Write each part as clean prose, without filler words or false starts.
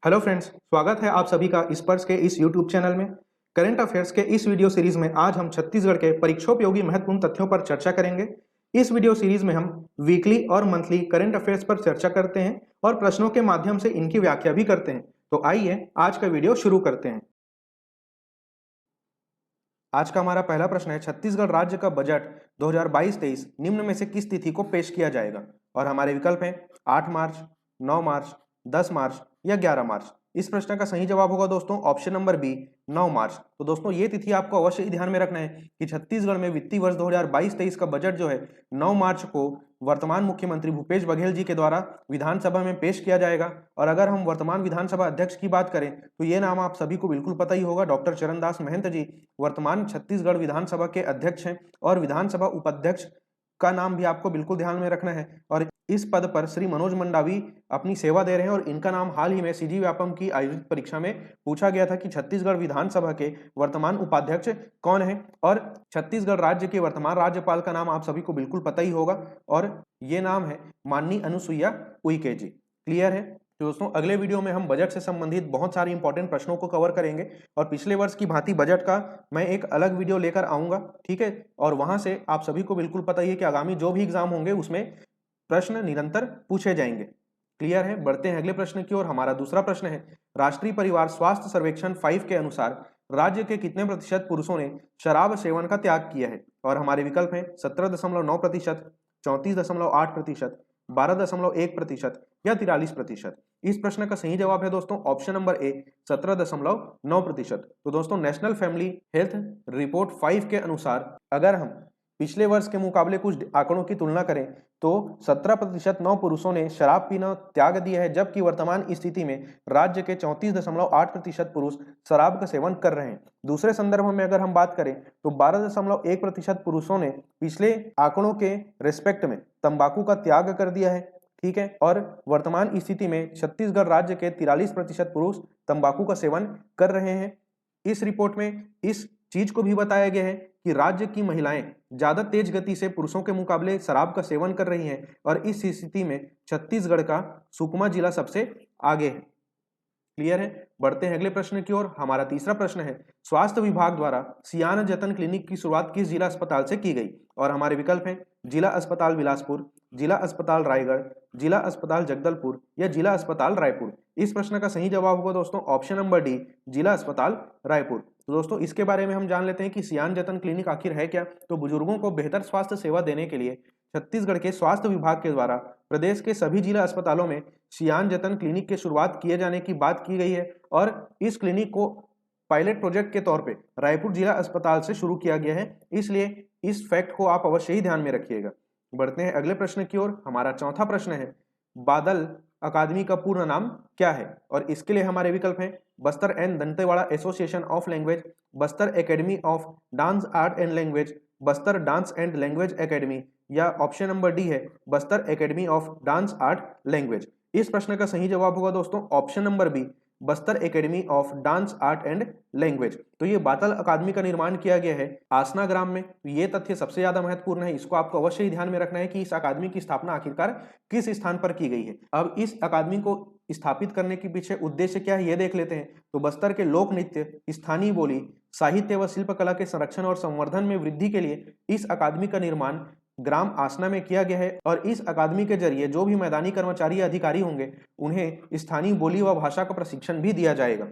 Hello friends, स्वागत है आप सभी का स्पर्श के इस यूट्यूब चैनल में। करंट अफेयर्स के इस वीडियो सीरीज में आज हम छत्तीसगढ़ के परीक्षोपयोगी महत्वपूर्ण तथ्यों पर चर्चा करेंगे। इस वीडियो सीरीज में हम वीकली और मंथली करंट अफेयर्स पर चर्चा करते हैं और प्रश्नों के माध्यम से इनकी व्याख्या भी करते हैं। तो आइए आज का वीडियो शुरू करते हैं। आज का हमारा पहला प्रश्न है, छत्तीसगढ़ राज्य का बजट 2022-23 निम्न में से किस तिथि को पेश किया जाएगा? और हमारे विकल्प हैं 8 मार्च, 9 मार्च, 10 मार्च या 11 मार्च। इस प्रश्न का सही जवाब होगा दोस्तों ऑप्शन नंबर बी, 9 मार्च। तो दोस्तों ये तिथि आपको अवश्य ही ध्यान में रखना है कि छत्तीसगढ़ में वित्तीय वर्ष 2022-23 का बजट जो है 9 मार्च को वर्तमान मुख्यमंत्री भूपेश बघेल जी के द्वारा विधानसभा में पेश किया जाएगा। और अगर हम वर्तमान विधानसभा अध्यक्ष की बात करें तो ये नाम आप सभी को बिल्कुल पता ही होगा, डॉक्टर चरणदास महंत जी वर्तमान छत्तीसगढ़ विधानसभा के अध्यक्ष हैं और विधानसभा उपाध्यक्ष का नाम भी आपको बिल्कुल ध्यान में रखना है। और इस पद पर श्री मनोज मंडावी अपनी सेवा दे रहे हैं और इनका नाम हाल ही में सीजी व्यापम की आयोजित परीक्षा में पूछा गया था कि छत्तीसगढ़ विधानसभा के वर्तमान उपाध्यक्ष कौन है। और छत्तीसगढ़ राज्य के वर्तमान राज्यपाल का नाम आप सभी को बिल्कुल पता ही होगा और ये नाम है माननीय अनुसुईया उइके जी। क्लियर है? तो दोस्तों अगले वीडियो में हम बजट से संबंधित बहुत सारे इंपॉर्टेंट प्रश्नों को कवर करेंगे और पिछले वर्ष की भांति बजट का मैं एक अलग वीडियो लेकर आऊंगा, ठीक है। और वहां से आप सभी को बिल्कुल पता ही है कि आगामी जो भी एग्जाम होंगे उसमें प्रश्न निरंतर पूछे जाएंगे। क्लियर है? बढ़ते हैं अगले प्रश्न की ओर। हमारा दूसरा प्रश्न है, राष्ट्रीय परिवार स्वास्थ्य सर्वेक्षण 5 के अनुसार राज्य के कितने प्रतिशत पुरुषों ने शराब सेवन का त्याग किया है? और हमारे विकल्प हैं 17.9%, 34.8%, 12.1% या 43%। इस प्रश्न का सही जवाब है दोस्तों ऑप्शन नंबर ए, 17.9%। तो दोस्तों नेशनल फैमिली हेल्थ रिपोर्ट 5 के अनुसार अगर हम पिछले वर्ष के मुकाबले कुछ आंकड़ों की तुलना करें तो 17% नौ पुरुषों ने शराब पीना त्याग दिया है, जबकि वर्तमान स्थिति में राज्य के 34.8% पुरुष शराब का सेवन कर रहे हैं। दूसरे संदर्भ में अगर हम बात करें तो 12.1% पुरुषों ने पिछले आंकड़ों के रिस्पेक्ट में तंबाकू का त्याग कर दिया है, ठीक है। और वर्तमान स्थिति में छत्तीसगढ़ राज्य के 43% पुरुष तंबाकू का सेवन कर रहे हैं। इस रिपोर्ट में इस चीज को भी बताया गया है कि राज्य की महिलाएं ज्यादा तेज गति से पुरुषों के मुकाबले शराब का सेवन कर रही हैं और इस स्थिति में छत्तीसगढ़ का सुकमा जिला सबसे आगे है। क्लियर है? बढ़ते हैं अगले प्रश्न की ओर। हमारा तीसरा प्रश्न है, स्वास्थ्य विभाग द्वारा सियान जतन क्लिनिक की शुरुआत किस जिला अस्पताल से की गई? और हमारे विकल्प हैं जिला अस्पताल बिलासपुर, जिला अस्पताल रायगढ़, जिला अस्पताल जगदलपुर या जिला अस्पताल रायपुर। इस प्रश्न का सही जवाब होगा दोस्तों ऑप्शन नंबर डी, जिला अस्पताल रायपुर। तो दोस्तों इसके बारे में हम जान लेते हैं कि सियान जतन क्लिनिक आखिर है क्या। तो बुजुर्गों को बेहतर स्वास्थ्य सेवा देने के लिए छत्तीसगढ़ के स्वास्थ्य विभाग के द्वारा प्रदेश के सभी जिला अस्पतालों में सियान जतन क्लिनिक की शुरुआत किए जाने की बात की गई है और इस क्लिनिक को पायलट प्रोजेक्ट के तौर पे रायपुर जिला अस्पताल से शुरू किया गया है, इसलिए इस फैक्ट को आप अवश्य ही ध्यान में रखिएगा। बढ़ते हैं अगले प्रश्न की ओर। हमारा चौथा प्रश्न है, बादल अकादमी का पूर्ण नाम क्या है? और इसके लिए हमारे विकल्प हैं Bastar and Dantewada association of language, Bastar academy of dance art and language, Bastar dance and language academy या ऑप्शन नंबर डी है Bastar academy of dance art language. इस प्रश्न का सही जवाब होगा दोस्तों option number B, Bastar academy of dance art and language. तो ये बादल अकादमी का निर्माण किया गया है आसना ग्राम में। तो ये तथ्य सबसे ज्यादा महत्वपूर्ण है, इसको आपको अवश्य ही ध्यान में रखना है कि इस अकादमी की स्थापना आखिरकार किस स्थान पर की गई है। अब इस अकादमी को स्थापित करने के पीछे उद्देश्य क्या है ये देख लेते हैं। तो बस्तर के लोक नृत्य, स्थानीय बोली, साहित्य व शिल्पकला के संरक्षण और संवर्धन में वृद्धि के लिए इस अकादमी का निर्माण ग्राम आसना में किया गया है और इस अकादमी के जरिए जो भी मैदानी कर्मचारी या अधिकारी होंगे उन्हें स्थानीय बोली व भाषा का प्रशिक्षण भी दिया जाएगा।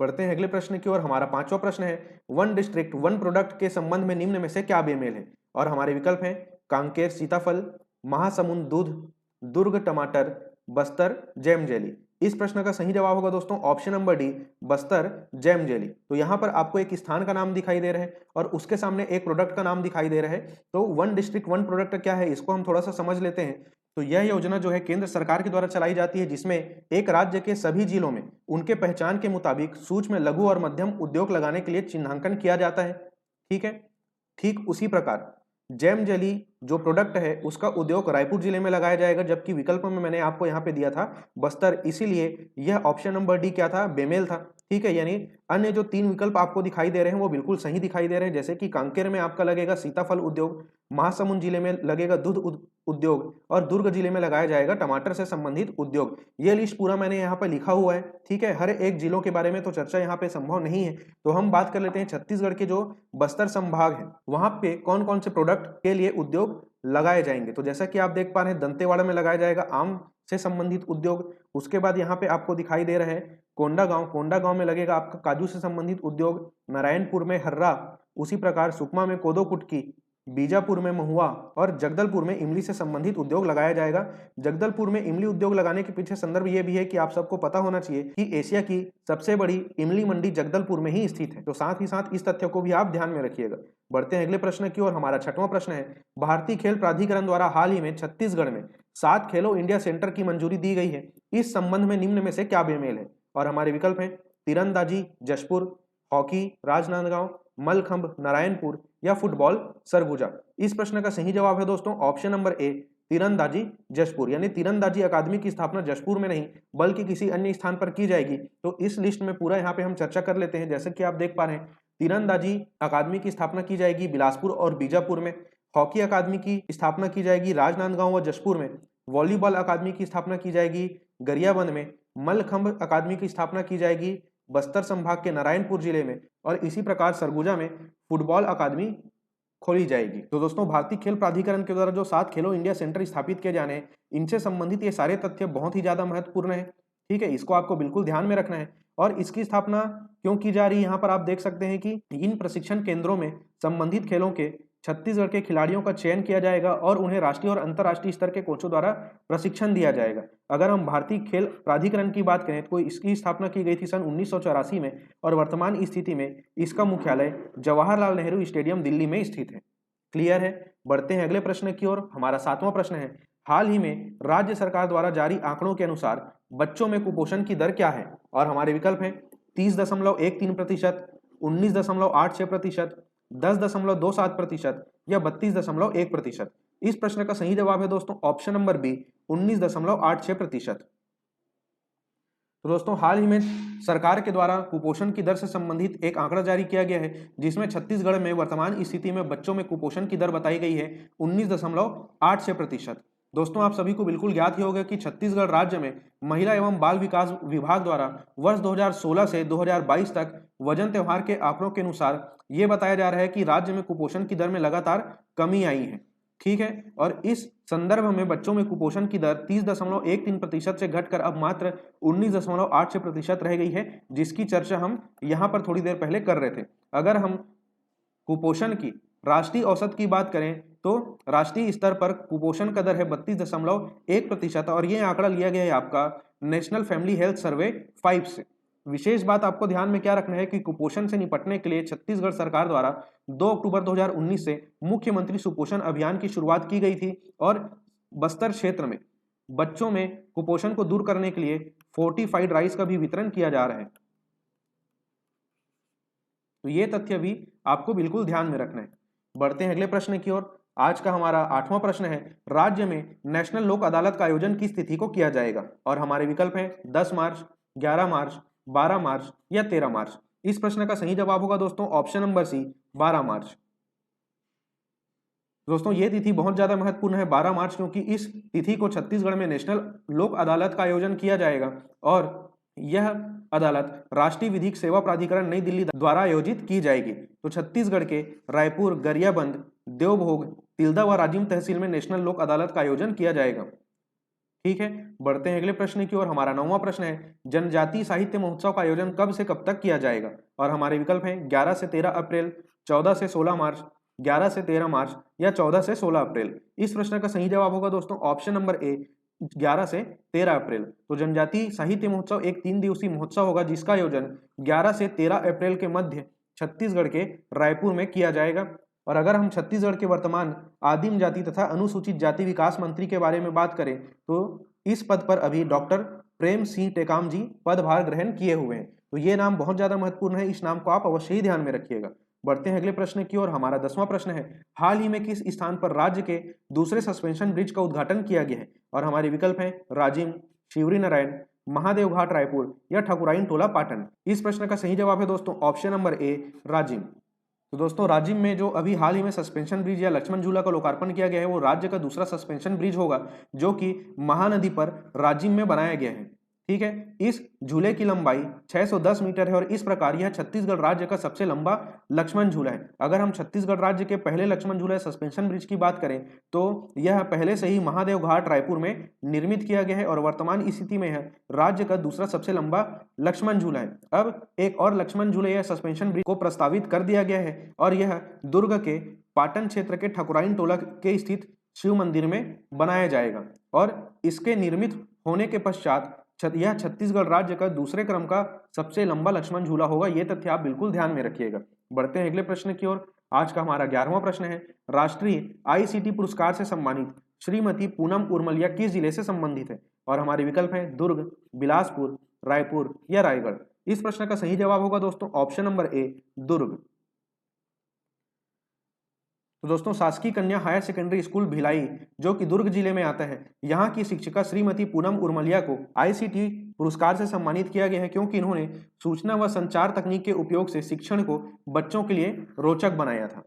बढ़ते हैं अगले प्रश्न की ओर। हमारा पांचवा प्रश्न है, वन डिस्ट्रिक्ट वन प्रोडक्ट के संबंध में निम्न में से क्या बेमेल है? और हमारे विकल्प हैं कांकेर सीताफल, महासमुंद दूध, दुर्ग टमाटर, बस्तर जैम जेली। इस प्रश्न का सही जवाब होगा दोस्तों option number D, Bastar jam jelly. तो यहाँ पर आपको एक स्थान का नाम दिखाई दे रहा है और उसके सामने एक प्रोडक्ट का नाम दिखाई दे रहा है। तो वन डिस्ट्रिक्ट वन प्रोडक्ट क्या है इसको हम थोड़ा सा समझ लेते हैं। तो यह योजना जो है केंद्र सरकार के द्वारा चलाई जाती है, जिसमें एक राज्य के सभी जिलों में उनके पहचान के मुताबिक सूक्ष्म, लघु और मध्यम उद्योग लगाने के लिए चिन्हांकन किया जाता है, ठीक है। ठीक उसी प्रकार जैम जेली जो प्रोडक्ट है उसका उद्योग रायपुर जिले में लगाया जाएगा, जबकि विकल्प में मैंने आपको यहाँ पे दिया था बस्तर, इसीलिए यह ऑप्शन नंबर डी क्या था, बेमेल था, ठीक है। यानी अन्य जो तीन विकल्प आपको दिखाई दे रहे हैं वो बिल्कुल सही दिखाई दे रहे हैं, जैसे कि कांकेर में आपका लगेगा सीताफल उद्योग, महासमुंद जिले में लगेगा दूध उद्योग और दुर्ग जिले में लगाया जाएगा टमाटर से संबंधित उद्योग। ये लिस्ट पूरा मैंने यहाँ पे लिखा हुआ है, ठीक है। हर एक जिलों के बारे में तो चर्चा यहाँ पे संभव नहीं है, तो हम बात कर लेते हैं छत्तीसगढ़ के जो बस्तर संभाग है वहां पे कौन कौन से प्रोडक्ट के लिए उद्योग लगाए जाएंगे। तो जैसा कि आप देख पा रहे हैं, दंतेवाड़ा में लगाया जाएगा आम से संबंधित उद्योग। उसके बाद यहाँ पे आपको दिखाई दे रहा है कोंडागांव में लगेगा आपका काजू से संबंधित उद्योग। नारायणपुर में हर्रा, उसी प्रकार सुकमा में कोदो कुटकी, बीजापुर में महुआ और जगदलपुर में इमली से संबंधित उद्योग लगाया जाएगा। जगदलपुर में इमली उद्योग लगाने के पीछे संदर्भ ये भी है कि आप सबको पता होना चाहिए कि एशिया की सबसे बड़ी इमली मंडी जगदलपुर में ही स्थित है, तो साथ ही साथ इस तथ्य को भी आप ध्यान में रखिएगा। बढ़ते हैं अगले प्रश्न की ओर। हमारा 6वां प्रश्न है, भारतीय खेल प्राधिकरण द्वारा हाल ही में छत्तीसगढ़ में 7 खेलो इंडिया सेंटर की मंजूरी दी गई है। इस संबंध में निम्न में से क्या बेमेल है। और हमारे विकल्प हैं तीरंदाजी जशपुर, हॉकी राजनांदगांव, मलखंभ नारायणपुर या फुटबॉल सरगुजा। इस प्रश्न का सही जवाब है दोस्तों ऑप्शन नंबर ए, तीरंदाजी जशपुर। यानी तीरंदाजी अकादमी की स्थापना जशपुर में नहीं बल्कि किसी अन्य स्थान पर की जाएगी। तो इस लिस्ट में पूरा यहाँ पे हम चर्चा कर लेते हैं। जैसे कि आप देख पा रहे हैं, तीरंदाजी अकादमी की स्थापना की जाएगी बिलासपुर और बीजापुर में, हॉकी अकादमी की स्थापना की जाएगी राजनांदगांव व जशपुर में, वॉलीबॉल अकादमी की स्थापना की जाएगी गरियाबंद में, मलखंभ अकादमी की स्थापना की जाएगी बस्तर संभाग के नारायणपुर जिले में और इसी प्रकार सरगुजा में फुटबॉल अकादमी खोली जाएगी। तो दोस्तों, भारतीय खेल प्राधिकरण के द्वारा जो 7 खेलो इंडिया सेंटर स्थापित किए जाने हैं, इनसे संबंधित ये सारे तथ्य बहुत ही ज्यादा महत्वपूर्ण है, ठीक है। इसको आपको बिल्कुल ध्यान में रखना है। और इसकी स्थापना क्यों की जा रही है, यहाँ पर आप देख सकते हैं कि इन प्रशिक्षण केंद्रों में संबंधित खेलों के छत्तीसगढ़ के खिलाड़ियों का चयन किया जाएगा और उन्हें राष्ट्रीय और अंतर्राष्ट्रीय स्तर के कोचों द्वारा प्रशिक्षण दिया जाएगा। अगर हम भारतीय खेल प्राधिकरण की बात करें तो इसकी स्थापना की गई थी सन 1984 में और वर्तमान स्थिति में इसका मुख्यालय जवाहरलाल नेहरू स्टेडियम दिल्ली में स्थित है। क्लियर है। बढ़ते हैं अगले प्रश्न की ओर। हमारा 7वां प्रश्न है, हाल ही में राज्य सरकार द्वारा जारी आंकड़ों के अनुसार बच्चों में कुपोषण की दर क्या है। और हमारे विकल्प हैं 30.13%, 19.86%, 10.27% या 32.1%। इस प्रश्न का सही जवाब है दोस्तों ऑप्शन नंबर बी, 19.86%। तो दोस्तों, हाल ही में सरकार के द्वारा कुपोषण की दर से संबंधित एक आंकड़ा जारी किया गया है, जिसमें छत्तीसगढ़ में वर्तमान स्थिति में बच्चों में कुपोषण की दर बताई गई है 19.86%। दोस्तों, आप सभी को बिल्कुल ज्ञात ही होगा कि छत्तीसगढ़ राज्य में महिला एवं बाल विकास विभाग द्वारा वर्ष 2016 से 2022 तक वजन त्योहार के आंकड़ों के अनुसार ये बताया जा रहा है कि राज्य में कुपोषण की दर में लगातार कमी आई है, ठीक है। और इस संदर्भ में बच्चों में कुपोषण की दर 30.13% से घटकर अब मात्र 19.86% रह गई है, जिसकी चर्चा हम यहाँ पर थोड़ी देर पहले कर रहे थे। अगर हम कुपोषण की राष्ट्रीय औसत की बात करें तो राष्ट्रीय स्तर पर कुपोषण का दर है 32.1% और ये आंकड़ा लिया गया है आपका नेशनल फैमिली हेल्थ सर्वे 5 से। विशेष बात आपको ध्यान में क्या रखना है कि कुपोषण से निपटने के लिए छत्तीसगढ़ सरकार द्वारा 2 अक्टूबर 2019 से मुख्यमंत्री सुपोषण अभियान की शुरुआत की गई थी और बस्तर क्षेत्र में बच्चों में कुपोषण को दूर करने के लिए फोर्टिफाइड राइस का भी वितरण किया जा रहा है। तो ये तथ्य भी आपको बिल्कुल ध्यान में रखना है। बढ़ते हैं अगले प्रश्न की ओर। आज का हमारा 8वां प्रश्न है, राज्य में नेशनल लोक अदालत का आयोजन किस तिथि को किया जाएगा। और हमारे विकल्प हैं 10 मार्च, 11 मार्च, 12 मार्च या 13 मार्च। इस प्रश्न का सही जवाब होगा दोस्तों ऑप्शन नंबर सी, 12 मार्च। दोस्तों, ये तिथि बहुत ज्यादा महत्वपूर्ण है 12 मार्च, क्योंकि इस तिथि को छत्तीसगढ़ में नेशनल लोक अदालत का आयोजन किया जाएगा और यह अदालत राष्ट्रीय विधिक सेवा प्राधिकरण नई दिल्ली द्वारा आयोजित की जाएगी। तो छत्तीसगढ़ के रायपुर, गरियाबंद, देवभोग, तिल्दा व राजिम तहसील में नेशनल लोक अदालत का आयोजन किया जाएगा, ठीक है। बढ़ते हैं अगले प्रश्न की ओर। हमारा 9वां प्रश्न है, जनजातीय साहित्य महोत्सव का आयोजन कब से कब तक किया जाएगा। और हमारे विकल्प हैं 11 से 13 अप्रैल, 14 से 16 मार्च, 11 से 13 मार्च या 14 से 16 अप्रैल। इस प्रश्न का सही जवाब होगा दोस्तों ऑप्शन नंबर ए, 11 से 13 अप्रैल। तो जनजातीय साहित्य महोत्सव एक 3 दिवसीय महोत्सव होगा जिसका आयोजन 11 से 13 अप्रैल के मध्य छत्तीसगढ़ के रायपुर में किया जाएगा। और अगर हम छत्तीसगढ़ के वर्तमान आदिम जाति तथा अनुसूचित जाति विकास मंत्री के बारे में बात करें तो इस पद पर अभी डॉक्टर प्रेम सिंह टेकाम जी पदभार ग्रहण किए हुए हैं। तो ये नाम बहुत ज्यादा महत्वपूर्ण है, इस नाम को आप अवश्य ही ध्यान में रखिएगा। बढ़ते हैं अगले प्रश्न की ओर। हमारा 10वां प्रश्न है, हाल ही में किस स्थान पर राज्य के दूसरे सस्पेंशन ब्रिज का उद्घाटन किया गया है। और हमारे विकल्प हैं राजिम, शिवरी नारायण, महादेव घाट रायपुर या ठकुराइन टोला पाटन। इस प्रश्न का सही जवाब है दोस्तों ऑप्शन नंबर ए, राजिम। तो दोस्तों राजिम में जो अभी हाल ही में सस्पेंशन ब्रिज या लक्ष्मण झूला का लोकार्पण किया गया है वो राज्य का दूसरा सस्पेंशन ब्रिज होगा जो कि महानदी पर राजिम में बनाया गया है। ठीक है, इस झूले की लंबाई 610 मीटर है और इस प्रकार यह छत्तीसगढ़ राज्य का सबसे लंबा लक्ष्मण झूला है। अगर हम छत्तीसगढ़ राज्य के पहले लक्ष्मण झूला सस्पेंशन ब्रिज की बात करें तो यह पहले से ही महादेव घाट रायपुर में निर्मित किया गया है और वर्तमान स्थिति में यह राज्य का दूसरा सबसे लंबा लक्ष्मण झूला है। अब एक और लक्ष्मण झूले या सस्पेंशन ब्रिज को प्रस्तावित कर दिया गया है और यह दुर्ग के पाटन क्षेत्र के ठकुराइन टोला के स्थित शिव मंदिर में बनाया जाएगा और इसके निर्मित होने के पश्चात यह छत्तीसगढ़ राज्य का दूसरे क्रम का सबसे लंबा लक्ष्मण झूला होगा। यह तथ्य आप बिल्कुल ध्यान में रखिएगा। बढ़ते हैं अगले प्रश्न की ओर। आज का हमारा 11वां प्रश्न है, राष्ट्रीय आईसीटी पुरस्कार से सम्मानित श्रीमती पूनम उर्मलिया किस जिले से संबंधित है? और हमारे विकल्प हैं दुर्ग, बिलासपुर, रायपुर या रायगढ़। इस प्रश्न का सही जवाब होगा दोस्तों ऑप्शन नंबर ए, दुर्ग। तो दोस्तों शासकीय कन्या हायर सेकेंडरी स्कूल भिलाई जो कि दुर्ग जिले में आता है, यहाँ की शिक्षिका श्रीमती पूनम उर्मलिया को आईसीटी पुरस्कार से सम्मानित किया गया है क्योंकि इन्होंने सूचना व संचार तकनीक के उपयोग से शिक्षण को बच्चों के लिए रोचक बनाया था।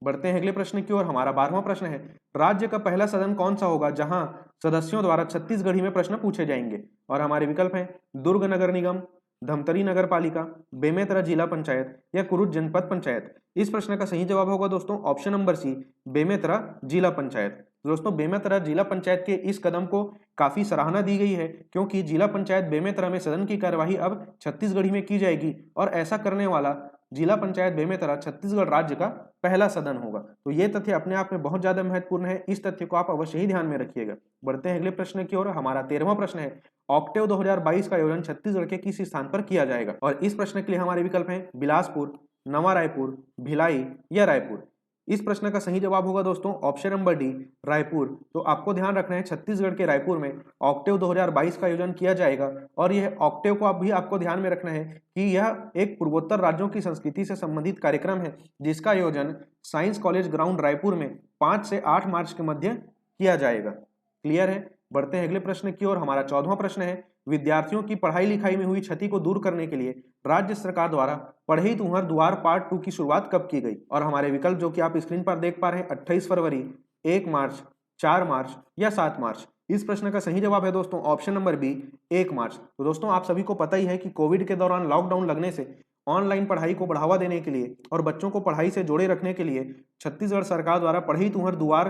बढ़ते हैं अगले प्रश्न की ओर। हमारा 12वां प्रश्न है, राज्य का पहला सदन कौन सा होगा जहां सदस्यों द्वारा छत्तीसगढ़ी में प्रश्न पूछे जाएंगे? और हमारे विकल्प हैं दुर्ग नगर निगम, धमतरी नगर पालिका, बेमेतरा जिला पंचायत या कुरुद जनपद पंचायत। इस प्रश्न का सही जवाब होगा दोस्तों ऑप्शन नंबर सी, बेमेतरा जिला पंचायत। दोस्तों बेमेतरा जिला पंचायत के इस कदम को काफी सराहना दी गई है क्योंकि जिला पंचायत बेमेतरा में सदन की कार्यवाही अब छत्तीसगढ़ी में की जाएगी और ऐसा करने वाला जिला पंचायत बेमेतरा छत्तीसगढ़ राज्य का पहला सदन होगा। तो ये तथ्य अपने आप में बहुत ज्यादा महत्वपूर्ण है, इस तथ्य को आप अवश्य ही ध्यान में रखिएगा। बढ़ते हैं अगले प्रश्न की ओर। हमारा 13वां प्रश्न है, ऑक्टेव 2022 का आयोजन छत्तीसगढ़ के किस स्थान पर किया जाएगा? और इस प्रश्न के लिए हमारे विकल्प हैं बिलासपुर, नवा रायपुर, भिलाई या रायपुर। इस प्रश्न का सही जवाब होगा दोस्तों ऑप्शन नंबर डी, रायपुर। तो आपको ध्यान रखना है छत्तीसगढ़ के रायपुर में ऑक्टेव 2022 का आयोजन किया जाएगा और यह ऑक्टेव को आपको ध्यान में रखना है कि यह एक पूर्वोत्तर राज्यों की संस्कृति से संबंधित कार्यक्रम है जिसका आयोजन साइंस कॉलेज ग्राउंड रायपुर में 5 से 8 मार्च के मध्य किया जाएगा। क्लियर है? बढ़ते हैं अगले प्रश्न की ओर। हमारा 14वां प्रश्न है, विद्यार्थियों की पढ़ाई लिखाई में हुई क्षति को दूर करने के लिए राज्य सरकार द्वारा पढ़ई तुंहर दुआर पार्ट 2 की शुरुआत कब की गई? और हमारे विकल्प जो कि आप स्क्रीन पर देख पा रहे हैं 28 फरवरी, 1 मार्च, 4 मार्च या 7 मार्च। इस प्रश्न का सही जवाब है दोस्तों ऑप्शन नंबर बी, 1 मार्च। तो दोस्तों आप सभी को पता ही है कि कोविड के दौरान लॉकडाउन लगने से ऑनलाइन पढ़ाई को बढ़ावा देने के लिए और बच्चों को पढ़ाई से जोड़े रखने के लिए छत्तीसगढ़ सरकार द्वारा पढ़ई तुंहर दुआर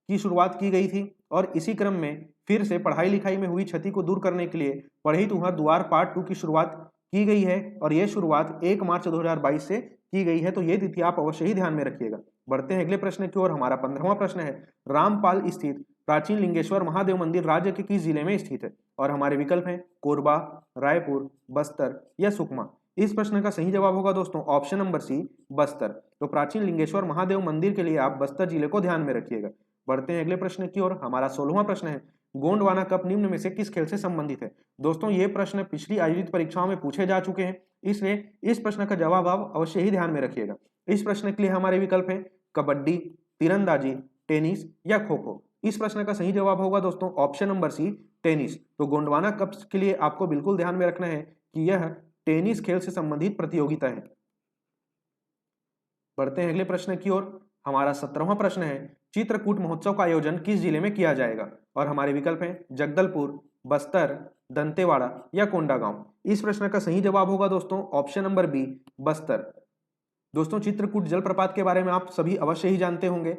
की शुरुआत की गई थी और इसी क्रम में फिर से पढ़ाई लिखाई में हुई क्षति को दूर करने के लिए पढ़ई तुंहर दुआर पार्ट 2 की शुरुआत की गई है और यह शुरुआत 1 मार्च 2022 से की गई है। तो ये तिथि आप अवश्य ही ध्यान में रखिएगा। बढ़ते हैं अगले प्रश्न की ओर। हमारा 15वां प्रश्न है, रामपाल स्थित प्राचीन लिंगेश्वर महादेव मंदिर राज्य के किस जिले में स्थित है? और हमारे विकल्प हैं कोरबा, रायपुर, बस्तर या सुकमा। इस प्रश्न का सही जवाब होगा दोस्तों ऑप्शन नंबर सी, बस्तर। तो प्राचीन लिंगेश्वर महादेव मंदिर के लिए आप बस्तर जिले को ध्यान में रखिएगा। बढ़ते हैं अगले प्रश्न की ओर। हमारा 16वां प्रश्न है, गोंडवाना कप निम्न में से किस खेल से संबंधित है? दोस्तों ये प्रश्न पिछली आयोजित परीक्षाओं में पूछे जा चुके हैं, इसलिए इस प्रश्न का जवाब आप अवश्य ही ध्यान में रखिएगा। इस प्रश्न के लिए हमारे विकल्प हैं कबड्डी, तीरंदाजी, टेनिस या खो खो। इस प्रश्न का सही जवाब होगा दोस्तों ऑप्शन नंबर सी, टेनिस। तो गोंडवाना कप के लिए आपको बिल्कुल ध्यान में रखना है कि यह टेनिस खेल से संबंधित प्रतियोगिता है। बढ़ते हैं अगले प्रश्न की ओर। हमारा 17वां प्रश्न है, चित्रकूट महोत्सव का आयोजन किस जिले में किया जाएगा? और हमारे विकल्प हैं जगदलपुर, बस्तर, दंतेवाड़ा या कोंडागांव। इस प्रश्न का सही जवाब होगा दोस्तों ऑप्शन नंबर बी, बस्तर। दोस्तों चित्रकूट जलप्रपात के बारे में आप सभी अवश्य ही जानते होंगे।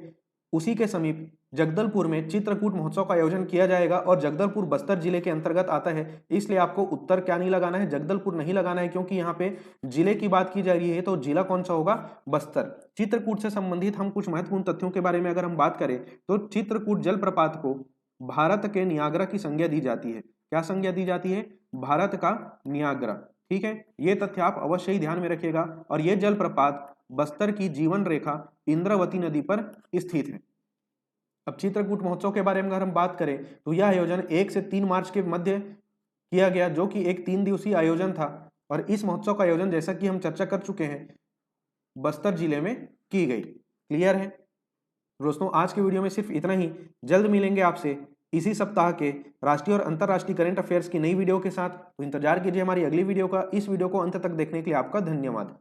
उसी के समीप जगदलपुर में चित्रकूट महोत्सव का आयोजन किया जाएगा और जगदलपुर बस्तर जिले के अंतर्गत आता है, इसलिए आपको उत्तर क्या नहीं लगाना है, जगदलपुर नहीं लगाना है, क्योंकि यहाँ पे जिले की बात की जा रही है तो जिला कौन सा होगा, बस्तर। चित्रकूट से संबंधित हम कुछ महत्वपूर्ण तथ्यों के बारे में अगर हम बात करें तो चित्रकूट जलप्रपात को भारत के नियाग्रा की संज्ञा दी जाती है। क्या संज्ञा दी जाती है? भारत का नियाग्रा। ठीक है, ये तथ्य आप अवश्य ही ध्यान में रखिएगा। और ये जलप्रपात बस्तर की जीवन रेखा इंद्रावती नदी पर स्थित है। अब चित्रकूट महोत्सव के बारे में अगर हम बात करें तो यह आयोजन 1 से 3 मार्च के मध्य किया गया, जो कि एक 3 दिवसीय आयोजन था। और इस महोत्सव का आयोजन जैसा कि हम चर्चा कर चुके हैं बस्तर जिले में की गई। क्लियर है दोस्तों? आज के वीडियो में सिर्फ इतना ही। जल्द मिलेंगे आपसे इसी सप्ताह के राष्ट्रीय और अंतर्राष्ट्रीय करंट अफेयर्स की नई वीडियो के साथ। तो इंतजार कीजिए हमारी अगली वीडियो का। इस वीडियो को अंत तक देखने के लिए आपका धन्यवाद।